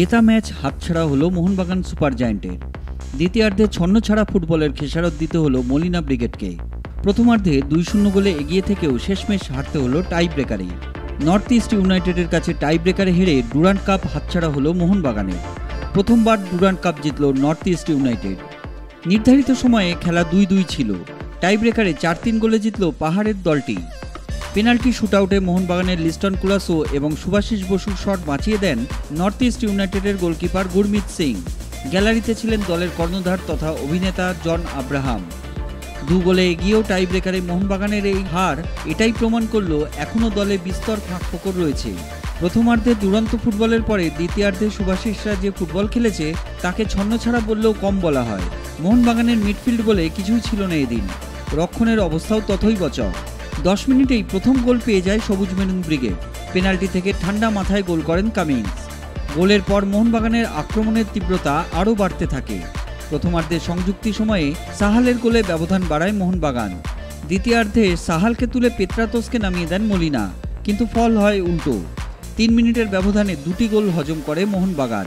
জেতা ম্যাচ হাতছাড়া হলো মোহনবাগান সুপার জায়ান্টের। দ্বিতীয়ার্ধে ছন্নছাড়া ফুটবলের খেসারত দিতে হলো মলিনা ব্রিগেডকে। প্রথমার্ধে 2-0 গোলে এগিয়ে থেকেও শেষমেশ হারতে হলো টাই ব্রেকারে। নর্থ ইস্ট ইউনাইটেডের কাছে টাই ব্রেকারে হেরে ডুরান্ড কাপ হাতছাড়া হলো মোহনবাগানের। প্রথমবার ডুরান্ড কাপ জিতল নর্থ ইস্ট ইউনাইটেড। নির্ধারিত সময়ে খেলা 2-2 ছিল। টাই ব্রেকারে 4-3 গোলে জিতল পাহাড়ের দলটি। পেনাল্টি শুটআউটে মোহনবাগানের লিস্টন কুলাসো এবং সুভাশিস বসুর শট বাঁচিয়ে দেন নর্থ ইস্ট ইউনাইটেডের গোলকিপার গুরমিত সিং। গ্যালারিতে ছিলেন দলের কর্ণধার তথা অভিনেতা জন আব্রাহাম। 2 গোলে এগিয়েও টাই ব্রেকারে মোহনবাগানের এই হার এটাই প্রমাণ করল এখনও দলে বিস্তর ফাঁকফোকর রয়েছে। প্রথমার্ধে দুরন্ত ফুটবলের পরে দ্বিতীয়ার্ধে সুভাশিসরা যে ফুটবল খেলেছে তাকে ছন্নছাড়া বললেও কম বলা হয়। মোহনবাগানের মিডফিল্ড বলে কিছুই ছিল না এদিন। রক্ষণের অবস্থাও ততই বচক। 10 মিনিটেই প্রথম গোল পেয়ে যায় সবুজ মেরুন ব্রিগেড। পেনাল্টি থেকে ঠান্ডা মাথায় গোল করেন কামিন্স। গোলের পর মোহনবাগানের আক্রমণের তীব্রতা আরও বাড়তে থাকে। প্রথমার্ধে সংযুক্তি সময়ে সাহালের গোলে ব্যবধান বাড়ায় মোহনবাগান। দ্বিতীয়ার্ধে সাহালকে তুলে পেত্রাতোসকে নামিয়ে দেন মলিনা, কিন্তু ফল হয় উল্টো। 3 মিনিটের ব্যবধানে 2টি গোল হজম করে মোহনবাগান।